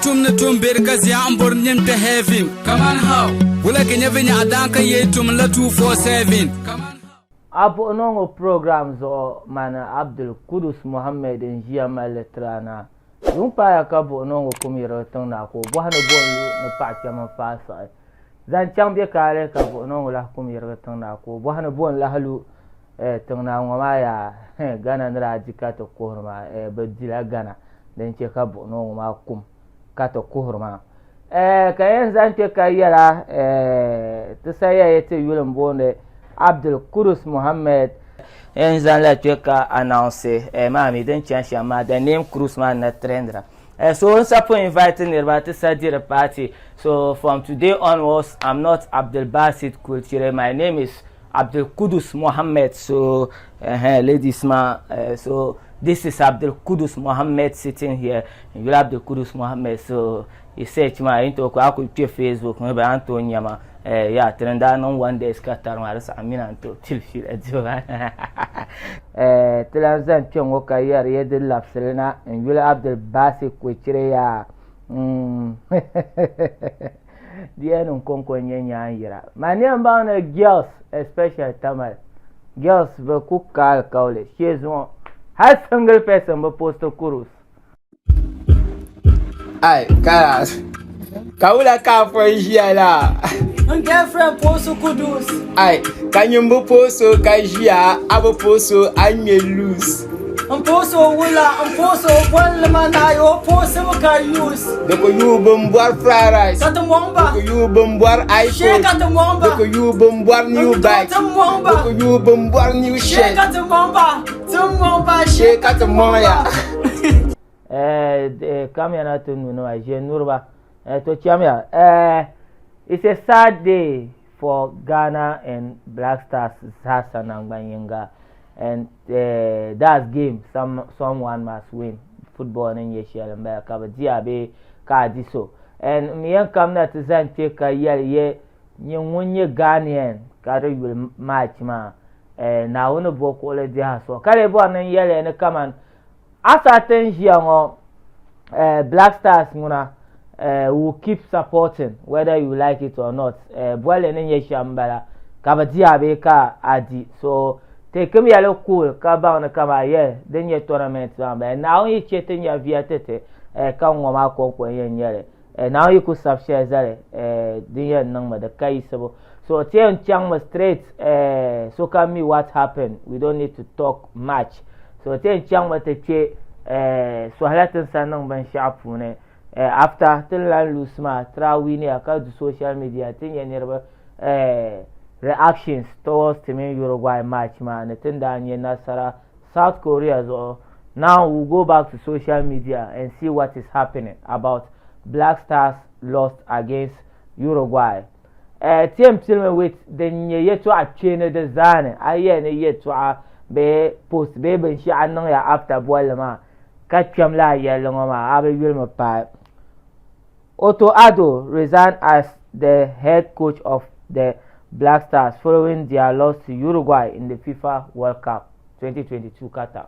tum na tum bergazi ambor nyim to heaven. Kaman how? Wula kenya vinya adanka ye tum la 247. Kaman Abu onongo programs o mana Abdul Kudus Muhammad njia maletrana. Rumpa ya kabu onongo kumiro tong na ko bo hanu bolu na pa ma fa sa. Zan chang be kare kabu onongo la kumiro tong na ko bo hanu bon la halu tong na ngoma ya Gana ndra jikato kuhurma bedila Gana den ce kabu onongo ma kum kato kuhurma. Kayen zan te kayara tsaya yete yulum bonde Abdul Kudus Muhammad en zan la tuka announce mami den chansha ma the name Kudus man na trendra so on sapo invite nirba to study the party. So from today onwards I'm not Abdul Basit Kulchire, my name is Abdul Kudus Muhammad. So ladies ma so this is Abdul Kudus Muhammad sitting here, and you Abdul Kudus Muhammad. So he said ma into ko akupie Facebook me ba Antonia ma ya trenda non one day is Qatar ma rasa amina to tilfi ajoba tilanzan chongo kayar yedin lapselena and you Abdul Basit Kulchire ya dia non konko nyanya yira mani amba na girls especially Tamal girls be kukal kaule she is one has single person be post Kurus ai cara kaula ka fojia la un girlfriend post Kudus ai kanyumbu poso kajia abo poso anyelus un poso wula un poso wala manayo poso ka use doko yubum boar fried rice kata mwamba doko yubum boar iPhone shake kata mwamba doko yubum boar new bike doko yubum boar new shake shirt kata mwamba shake kata moya kamya na tunu no aje nurba to chamya it's a sad day for Ghana and Black Stars Hassan and Banyinga. And that's game. Someone must win. Football in Yeshua and Baka Diabe Kadiso. And me and come to Zan take a year. You win your Ghanaian. Carry will match ma. Now on a book all the house. So carry born and yell and come on. As I think young Black Stars Muna will keep supporting whether you like it or not. Boil and Yeshua Mbala Kabadiabe Ka Adi. So take me a little cool, Kabana Kama, yeah, then your tournament, and now you chatting your via tete, come on, Marco, and yell. And now you could subshare the number, the Kaisabo. So, Tian Chang was straight, so come me what happened. We don't need to talk much. So, Tian Chang was a che, so Latin Sanong Ben Sharpune. After Tilan Lusma, Trawini, account to social media, thing and never, reactions towards the main Uruguay match, man. Nasara, South Korea as well. Now we'll go back to social media and see what is happening about Black Stars lost against Uruguay. Team Tilman with the yet to a chain of the Zane. I yet to a be post baby she after Boilema. Catch him la yellowma, Abbey Wilma Pipe. Otto Addo resigned as the head coach of the Black Stars following their loss to Uruguay in the FIFA World Cup 2022 Qatar.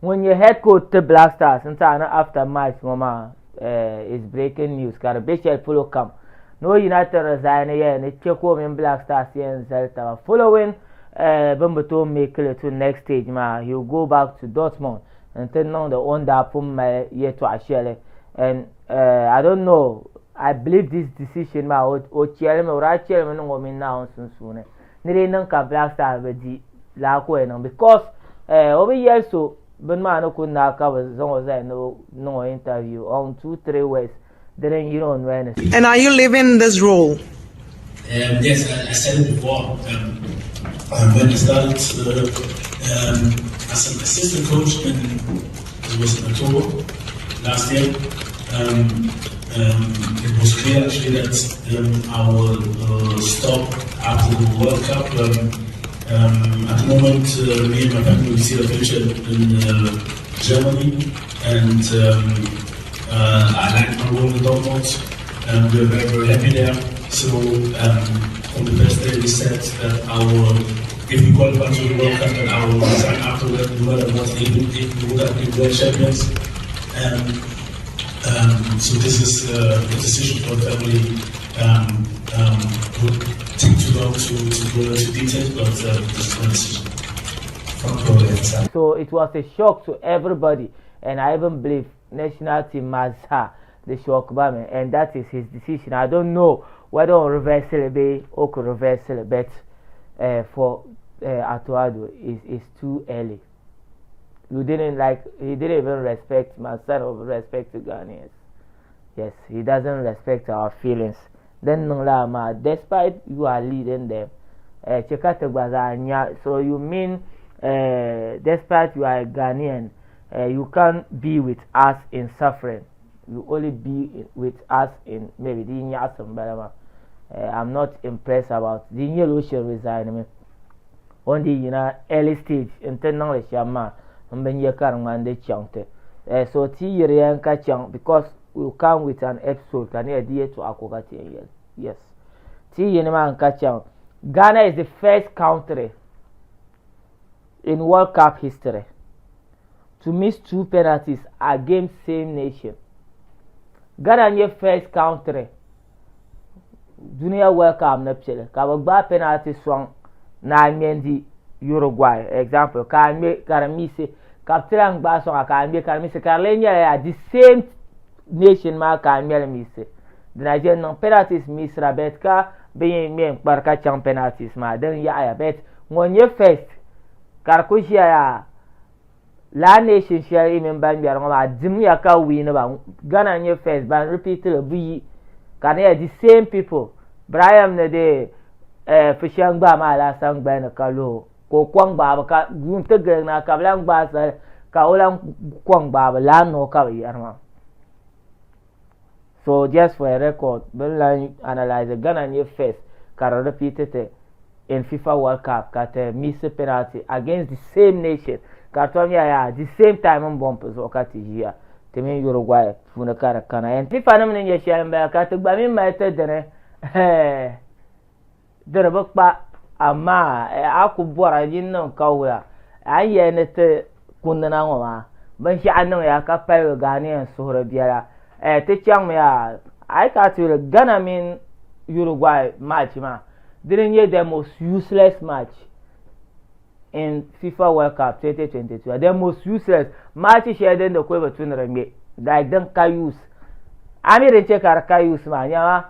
When your head coach the Black Stars after match mama is breaking news. Carabeshel follow come. No United resign here and check home in Black Stars here in Zelta. Following Bumbato make it to next stage ma he'll go back to Dortmund and turn on the under from my year to Ashele. And I don't know. I believe this decision ma o chairman or chairman no woman now soon. Nire nang ka Black Star be di la ko en because over years so ben ma no kun na ka was no interview on 2-3 ways then you know when. And are you living this role? Yes, I said it before. When I started as an assistant coach it was in October last year. It was clear actually that I will stop after the World Cup. At the moment, me and my family see a future in Germany, and I like my role in Dortmund, and we're very, very happy there. So on the first day we said that I will, if we qualify to the World Cup, then I will resign after that. We would have not if we would have been world champions. So this is a decision for the family. Would take too long to go into details, but this is my decision. So it was a shock to everybody, and I even believe national team Mazha the shock by me, and that is his decision. I don't know whether on reverse celebrate or could reverse celebrate for Atuado is too early. He didn't even respect my son of respect to Ghanaians. Yes, he doesn't respect our feelings. Then despite you are leading them, so you mean despite you are a Ghanaian, you can't be with us in suffering. You only be with us in maybe the Nyasam Barama. I'm not impressed about the yellow shall resign on the early stage internal shama when you can't man the chante. So T Kachang because we come with an episode and idea to Akogati. Yes. T Yenman Kachang. Ghana is the first country in World Cup history to miss 2 penalties against same nation. Ghana is the first country Junior World Cup na pchele ka penalty swang na mendi Uruguay example ka me Karamise kaptela ngba swang ka me Karamise Carlenia ya the same nation ma ka me Mise the Nigerian penalties miss rabet ka be me barka cham penalties ma den ya bet ngonye first karkushia ya la nation share member bi arama dim ya ka win ba Ghana nye first ban repeat the bu Kanye the same people Brian ne de fishang ba ma la sang ba na kalo ko kwang ba ka gun te ge na ka blang ba sa ka ulang kwang ba la no ka yarma. So just for a record when line analyze Ghana nye first ka repeated in FIFA World Cup ka te miss penalty against the same nation ka ya the same time on bumpers o ka ti here temi Uruguay funa kara kana en FIFA nam ne yesha mba ka te gba mi ma te dene dere bakpa ama akubora yin nan kawula aye ne te kunna ngoma ban sha nan ya ka pa Ghanaian sohra biara te chang ya I ka to Ghana min Uruguay match ma didn't hear the most useless match in FIFA World Cup 2022. The most useless match shared in the quiver between them. Like them can use. I mean, they check our can use man. Yeah,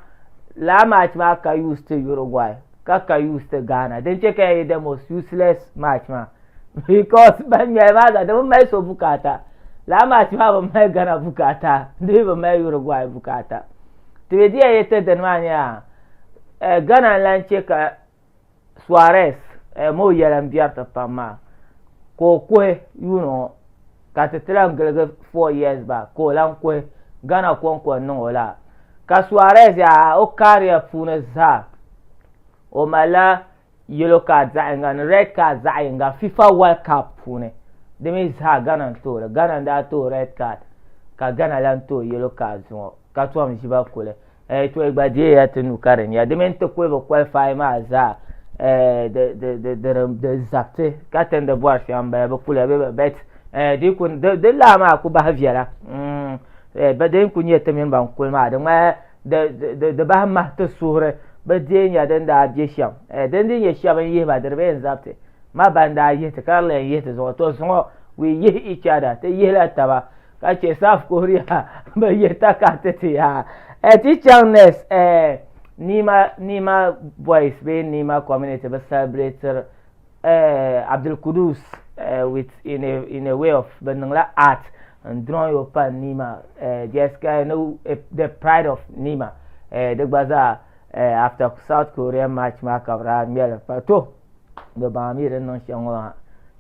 la match ma can use to Uruguay. Can use to Ghana. Then check the most useless match man. Because when you have don't make so bukata. La match ma will make Ghana bukata. They will make Uruguay bukata. To be there, you the man yeah. Ghana land check Suarez. Mo yalam biarta pama ko kwe you know ka tetela ngele 4 years back ko lan kwe Ghana ko no la ka Suarez ya o career funa za o mala yellow card za ngan red card za nga FIFA World Cup fune de me za Ghana to Ghana da to red card ka Ghana lan to yellow card so ka to am jiba kole to egbaje ya tenu karen ya de men to ko qualify ma za the zapte katen de boar fi amba ba kula be bet di kun de la ma ku ba viala ba de kun yete men ban kul ma de ba ma to sure ba de nya den da je sham den din ye sham ye ba de be zapte ma banda yete karle yete zo to so we ye each other te ye la taba ka che South Korea ba yeta ka te ya ti changnes Nima boys be Nima community be celebrate Abdul Kudus with in a way of benangla art and drawing upon Nima just know the pride of Nima the baza after South Korea match mark abra miel pato the bami ren non shangwa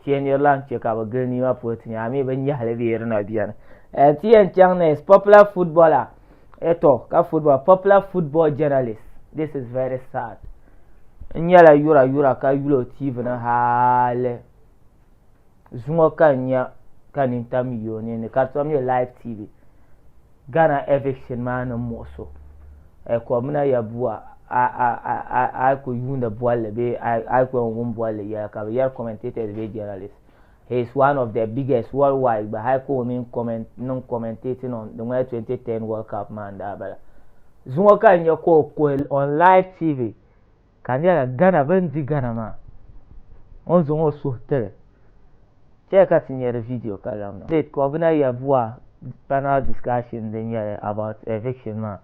senior land check aba Nima put nyami ben yale bi na bian tien changne popular footballer eto ka football popular football journalist. This is very sad. Nyala yura ka yulo TV na hale. Zungo kanya kan interview ni karto mi live TV. Ghana eviction man moso. Ko muna ya bua a ko yunda boale be a ko ngum boale ya ka ya commentator be journalist. He's one of the biggest worldwide. But I could mean commentating on the 2010 World Cup, man. Zungoka in your call on live TV. Can you Ghana Benzi Ghana man? On Zungo so tell. Check out in your video, Kalam. Date Governor Yavua panel discussion then about eviction man.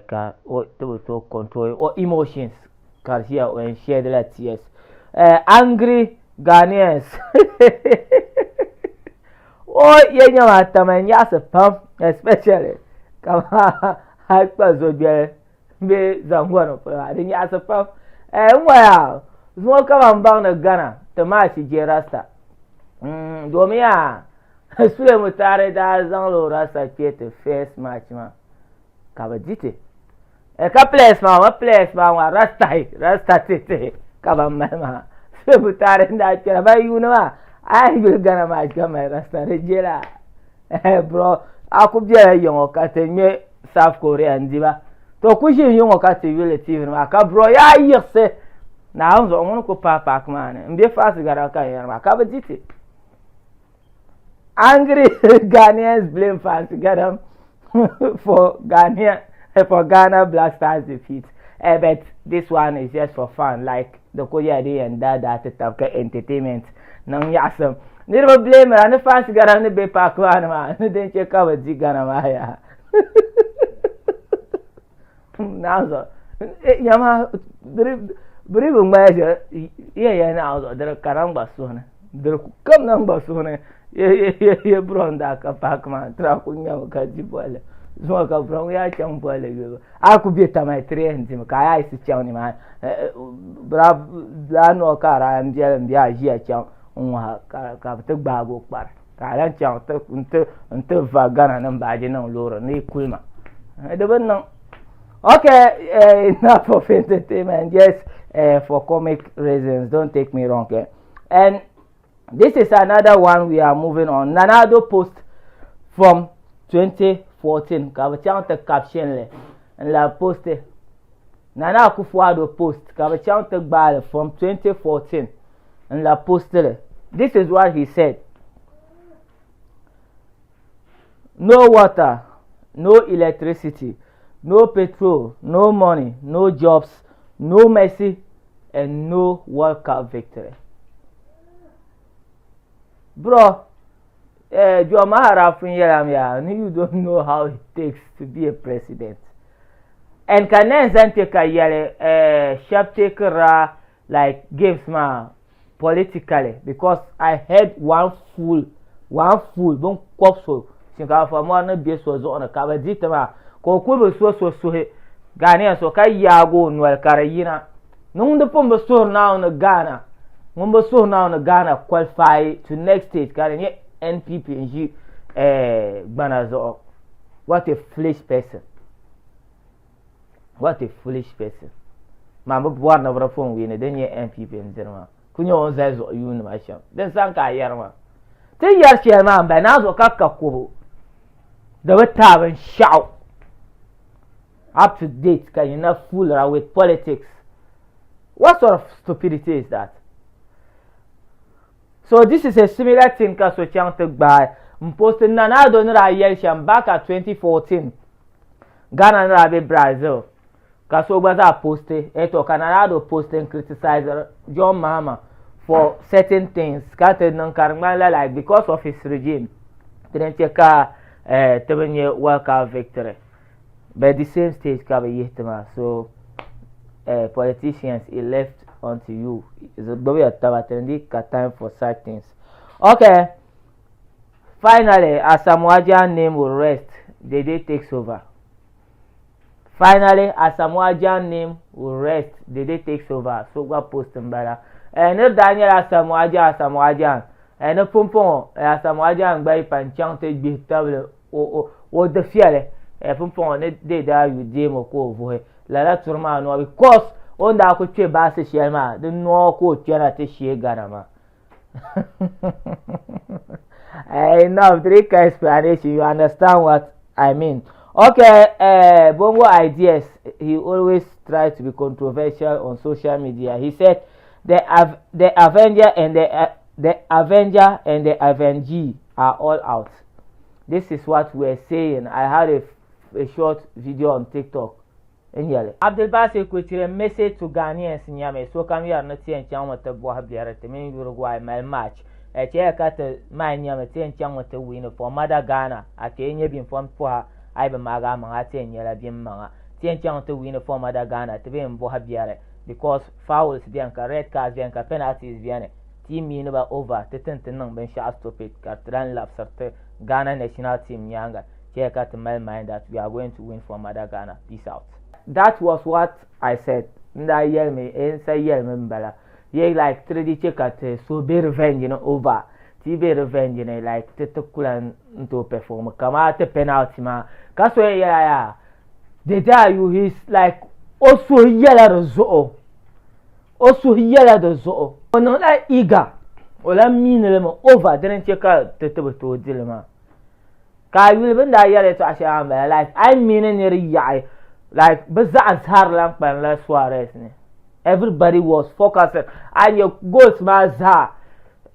To control or emotions. Cause here when share the tears. Angry Ghanaians. Oh, you know what I mean? Yes, a pump, especially. Come on, I was with be Zanguano for I didn't ask a pump. Well, small come on bound of Ghana, the Mashi Rasta. Domia, Swim with Tare Zanlo Rasta the first match, man. Cabaditi. A place, man, Rasta Tite, Cabam, man. Swim with Tare and that, you know. I will gonna match my restaurant, bro. I could be a young cat in me, South Korea and Diva. To push young cat relative, I can bro. Yeah, you say now the Monaco Papa man and be fast. I cover it. Angry Ghanaians blame fans Gadam for Ghana Black Stars defeat. But this one is just for fun, like the Korea Day and that entertainment. Nang yasam. Never blame her and the fast got on the bay park one man. Then check out with Zigana Maya. Now, Yama, believe measure. Yeah, now there are caramba soon. There come number soon. Yeah, Bronda, Pacman, Tracunya, Kajibola. Smoke up from ya champola. I could be at my train, Tim Kai, Chowny man. Bravo, car, I am jelly, Bia Chow. Kapte bago par kala chang te unte vagana nan baje nan loro ni kulma de bon. Okay, enough of entertainment, just for comic reasons, don't take me wrong, okay? And this is another one. We are moving on. Nanado post from 2014 kabachang te caption le and la poste Nana Akufo-Addo post kabachang te gbal from 2014 and la poste. This is what he said. No water, no electricity, no petrol, no money, no jobs, no mercy, and no World Cup victory. Bro, you don't know how it takes to be a president. And can then take a year, sharp taker like games man. Politically, because I had one fool, don't cop so. Since for more than this was on a cover ditama, Kokuba so Ghanaian so Kayago, Noel Carayina. No, the Pumba so now in Ghana. Number so now in Ghana qualify to next stage, Ghanaian NPP and G Banazo. What a foolish person. What a foolish person. Mamma born over a phone winner, then your NPP in German. Kunyo Zazo, you know my shop. Then Sanka Yerma. 10 years, chairman, by now, Kakakubu. The word and shout. Up to date, can you not fool around with politics? What sort of stupidity is that? So, this is a similar thing because we chanted by Mposted Nanado Nara back at 2014. Ghana Rabe Brazil. Kaso Baza posted, Eto Canado posted and criticized John Mahama for certain things. Scattered non Karmala like because of his regime. Didn't take a 7-year World Cup victory. But the same stage Kabe so politicians it left onto you. It's a very time for such things. Okay. Finally, as Samoajan name will rest, the day takes over. Finally, as Samoajan name will rest, the day takes over. So we post them better. And if Daniel as Samoajan, and if Pumpon as Samoajan by Panchang take be table or the fiale, a Pumpon they die with Jamo Cove. La Turma no because on the Akuche Basse Shelma, the no coach Janate Shea Ganama. Enough Drake explanation, you understand what I mean. Okay, Bongo ideas. He always tries to be controversial on social media. He said the Avenger and the Avenger and the Avengee are all out. This is what we're saying. I had a short video on TikTok. Abdul Basir Kuchire message to Ghanaians nyame so come here not ten chan with the boy biara to me Uruguay my match. A chair cut my nyame 10 chan with the win for Mother Ghana. I can't be informed for her. I be magama 10 yellow beam manga. 10 chan to win for Mother Ghana to be in Bohabiare because fouls bianca, red cards bianca, penalties bianca. Team me never over to 10 ben shot stop it. Catran laps after Ghana national team younger. Check out my mind that we are going to win for Mother Ghana. Peace out. That was what I said. Nda yell me, say yell me mbala. Ye like 3D check at so be revenge over. Ti be revenge like tetukula to perform. Come out the penalty ma. Kaso yeah. The guy you he's like also yell the zoo. Also yell the zoo. No like eager. Ola mean them over. Didn't check out the to dilemma. Ka you even da yell to asha like I mean in yai. Like Bazaz Harlan and Suarez. Everybody was focused and your goals mazha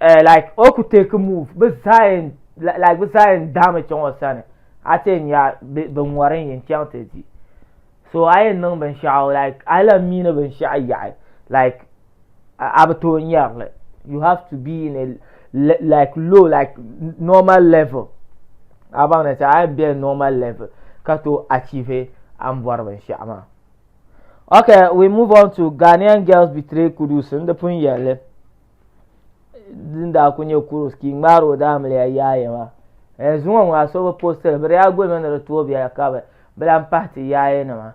like I could take a move Bazai like Bazai damage on Sunday. I think ya been worrying in chanted. So I know Ben Shaw like I love mean of Shy like Abaton Yarle. You have to be in a like low like normal level. About I be a normal level to achieve okay, we move on to Ghanaian girls betray Kudus in the Punyale. Dinda Kunyo Kurus King Maro Damle Yayama. As one was over posted, but I go on the Tobia cover, but I'm party Yayanama.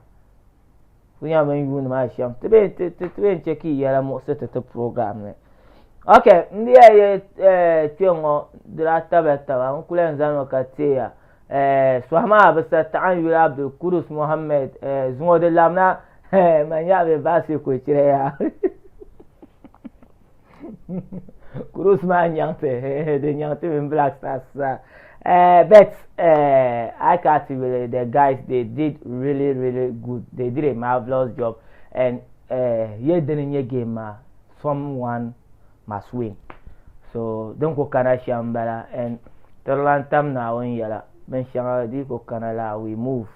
We are in my sham to be checky Yalamo set at the program. Okay, the Tiongo, the Ratabeta, Uncle Zano Katea. Swahma basta ta'an Abdul Kudus Mohammed Zumo de Lamna Manyabe Basi Kuchrea Kudus man Yante the Yante in Black Stars but I can't believe the guys they did really good. They did a marvelous job and ye didn't ye game someone must win. So don't go Kanashambala and Tolantam now in Yala. Canala, we move.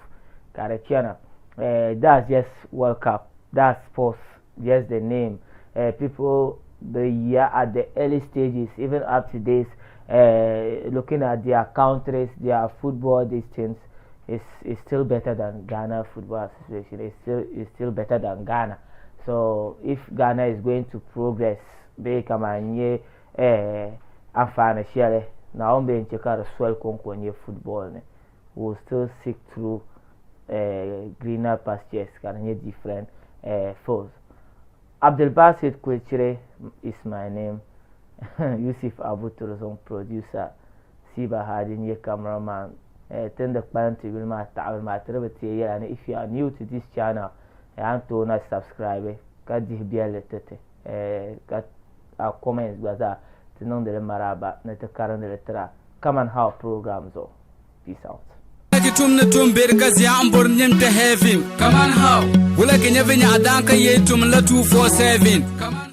That's just World Cup. That's sports. Just the name. People, the year at the early stages, even up to this, looking at their countries, their football distance, is still better than Ghana Football Association. It's still better than Ghana. So if Ghana is going to progress, be Kaman afana share. Now I'm being checked out swell conquer football. We'll still seek through greener pastures and different foes. Abdul Basit Kwechire is my name. Yusuf Abu Tourism producer. Siba Hadin ye cameraman. Tend the plan to will my and if you are new to this channel, and to not subscribe, got the bill got our comments bazaar. Non delle maraba nete karande lettera Kaman how programs o peace out tum ne tum bergazi ambor nyemte heavy Kaman how wala kenya venya adanka yetum la 247 Kaman